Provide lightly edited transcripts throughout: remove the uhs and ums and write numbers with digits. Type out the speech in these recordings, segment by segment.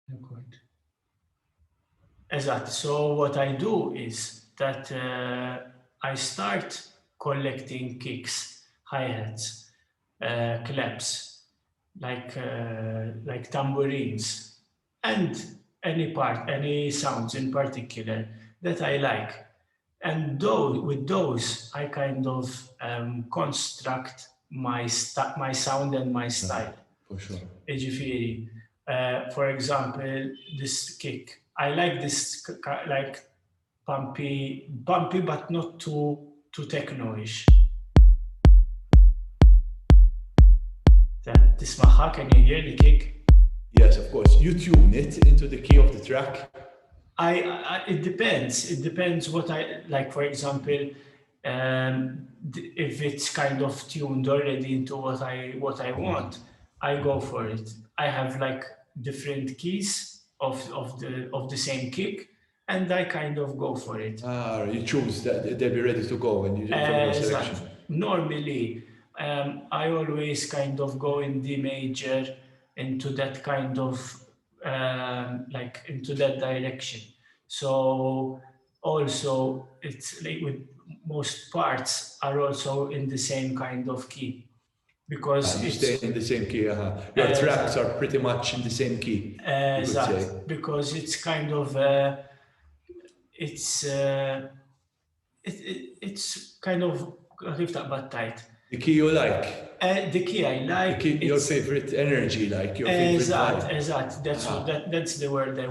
Record. Exactly. So what I do is that I start collecting kicks, hi-hats, claps, like tambourines, and any sounds in particular that I like. And with those, I kind of construct my sound and my style. For sure. Ġifiri, for example, this kick. I like this like bumpy, but not too techno-ish. Tismaħħa, can you hear the kick? Yes, of course. You tune it into the key of the track. It depends. It depends what I like. For example, if it's kind of tuned already into what I want, I go for it. I have like different keys of the same kick, and I kind of go for it. You choose that they'll be ready to go and you from your Exact. selection. Normally, I always kind of go in D major into that kind of like into that direction. So also it's like with most parts are also in the same kind of key because You it's stay in the same key. Your tracks are pretty much in the same key. You could say. because it's kind of it's it's kind of kif taqbad tajt. The key you like. The key I like. Your favorite energy, like your favorite vibe. Exact. That's the word I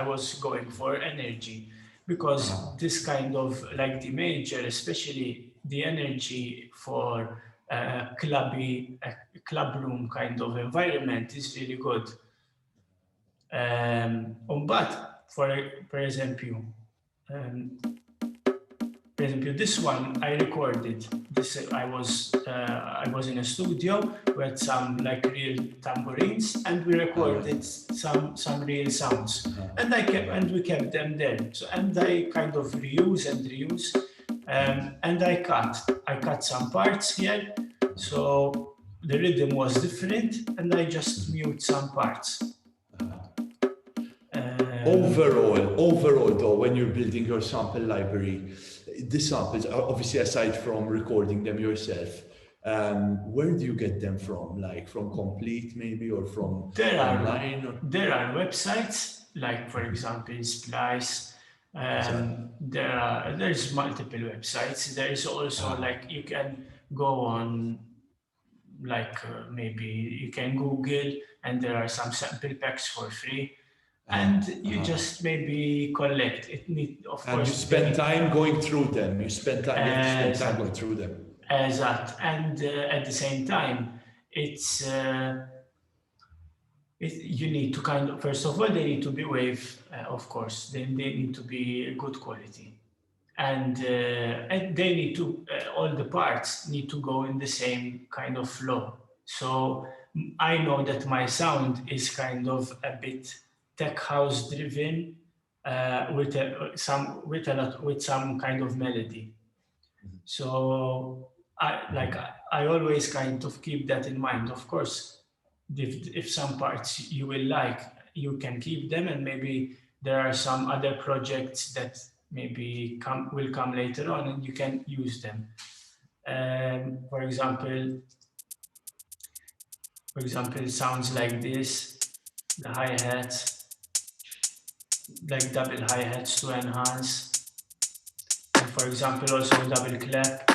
was going for, energy, because this kind of like the major, especially the energy for a club room kind of environment is really good. But per esempio, um, this one I recorded. I was in a studio with some like real tambourines, and we recorded some real sounds, and we kept them there. So and I kind of reuse, and I cut some parts here, so the rhythm was different, and I just mute some parts. Overall though, when you're building your sample library, the samples, obviously aside from recording them yourself, where do you get them from? Like from Complete maybe, or from online? There are websites, like for example Splice. There's multiple websites. There is also like you can go on like maybe you can Google, and there are some sample packs for free. And you just maybe collect it. Of course, you spend time going through them. You spend time going through them. Exact. And at the same time, it's you need to kind of, first of all, they need to be wave, of course. Then they need to be good quality, and they need to all the parts need to go in the same kind of flow. So I know that my sound is kind of a bit tech house driven, with some kind of melody. So I always kind of keep that in mind. Of course, if some parts you will like, you can keep them, and maybe there are some other projects that maybe will come later on, and you can use them. For example, it sounds like this: the hi-hats, like double hi-hats to enhance, and for example also double clap.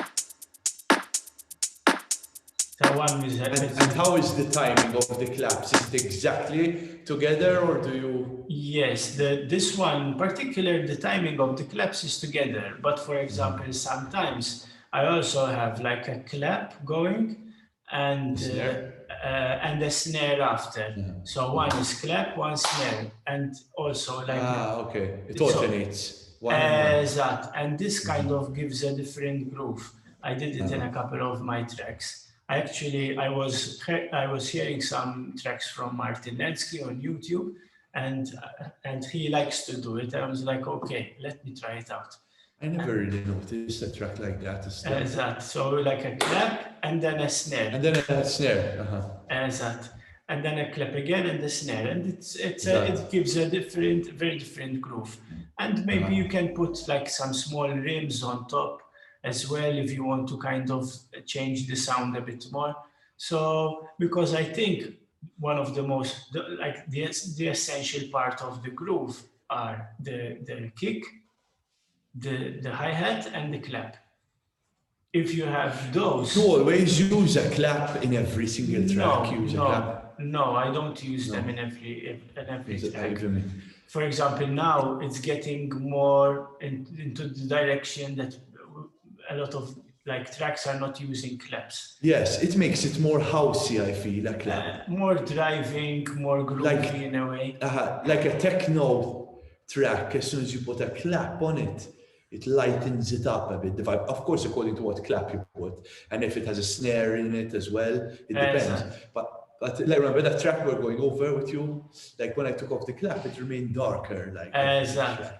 That one is and how is the timing of the claps? Is it exactly together, or do you? Yes, this one particular, the timing of the claps is together. But for example, sometimes I also have like a clap going and a snare after. So one is clap, one snare, and also like okay, it alternates. Exact, and this kind of gives a different groove. I did it in a couple of my tracks. I was hearing some tracks from Martin Lensky on YouTube, and he likes to do it. I was like, okay, let me try it out. I never really noticed a track like that. Exact. So like a clap and then a snare. And then a snare. Exact. and then a clap again and the snare, and it gives a very different groove. And maybe you can put like some small rims on top as well if you want to kind of change the sound a bit more. So because I think one of the most the essential part of the groove are the kick, the hi-hat, and the clap. If you have those, you always use a clap in every single track. No, I don't use them in every track. For example, now it's getting more into the direction that a lot of like tracks are not using claps. Yes, it makes it more housey, I feel, a clap. More driving, more groovy in a way. Like a techno track, as soon as you put a clap on it, it lightens it up a bit. The vibe, of course, according to what clap you put, and if it has a snare in it as well, it depends. But like, remember that track we're going over with you? Like when I took off the clap, it remained darker. Like exactly.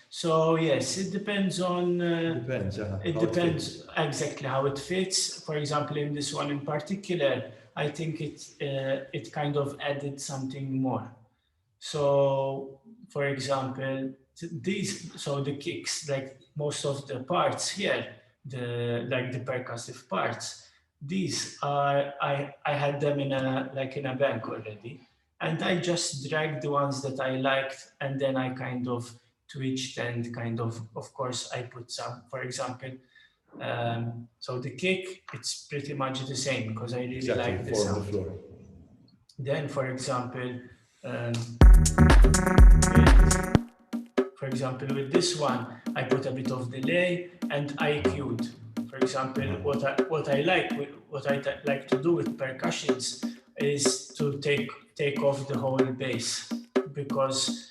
So yes, it depends on. It depends exactly how it fits. For example, in this one in particular, I think it kind of added something more. So, for example, the kicks, like most of the parts here, the percussive parts, these are I had them in a bank already, and I just dragged the ones that I liked, and then I kind of twitched and kind of course I put some, for example, so the kick, it's pretty much the same because I really like the sound. Then, for example, with this one, I put a bit of delay and I EQ'd. For example, what I like to do with percussions is to take off the whole bass, because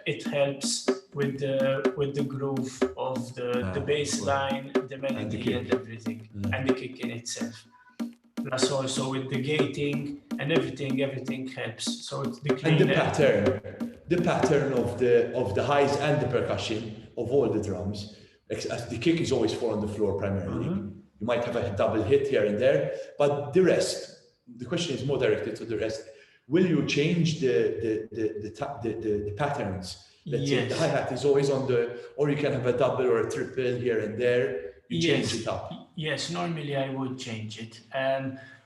it helps with the groove of the bass line, the melody, and everything, and the kick in itself. Plus also with the gating and everything helps. So it's the cleaner. And the pattern of the highs and the percussion of all the drums. The kick is always 4 on the floor primarily. You might have a double hit here and there, but the rest. The question is more directed to the rest. Will you change the patterns? Let's say the hi-hat is always on or you can have a double or a triple here and there. You change it up. Yes, normally I would change it.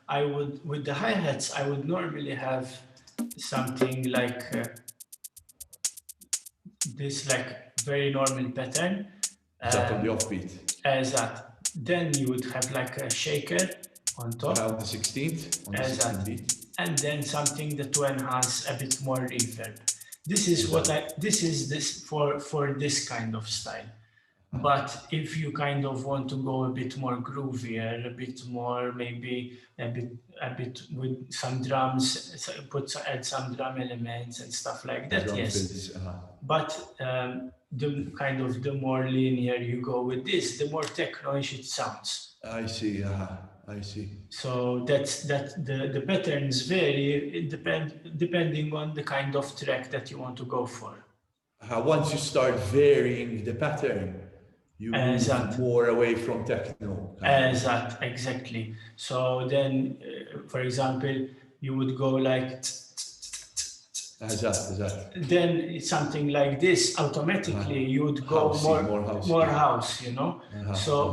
I would, with the hi-hats, I would normally have something like this, like very normal pattern. That on the offbeat. That. Then you would have like a shaker on top. Around the 16th, on the 16th beat. And then something that to enhance a bit more reverb. This is for this kind of style. But if you kind of want to go a bit more groovier, a bit more maybe a bit with some drums, add some drum elements and stuff like that. Yes. But the more linear you go with this, the more techno-ish it sounds. I see. I see. So the patterns vary depending on the kind of track that you want to go for. Once you start varying the pattern, you move more away from techno. Exactly. So then, for example, you would go like. Then something like this, automatically you would go more house, you know.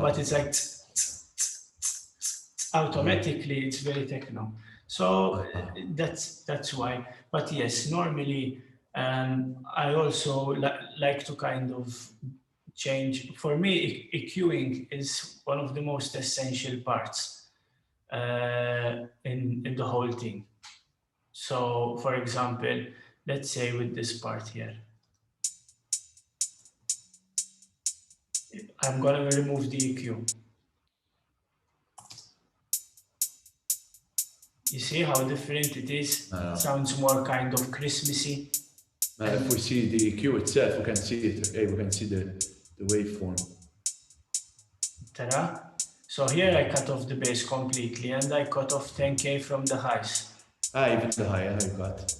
But it's like. Automatically it's very techno, so that's why. But yes, normally I also like to kind of change. For me, EQing is one of the most essential parts in the whole thing. So for example, let's say with this part here, I'm gonna remove the EQ. You see how different it is? Sounds more kind of Christmassy. If we see the EQ itself, we can see it. We can see the waveform. Ta-da! So here I cut off the bass completely, and I cut off 10K from the highs. Even the high I got.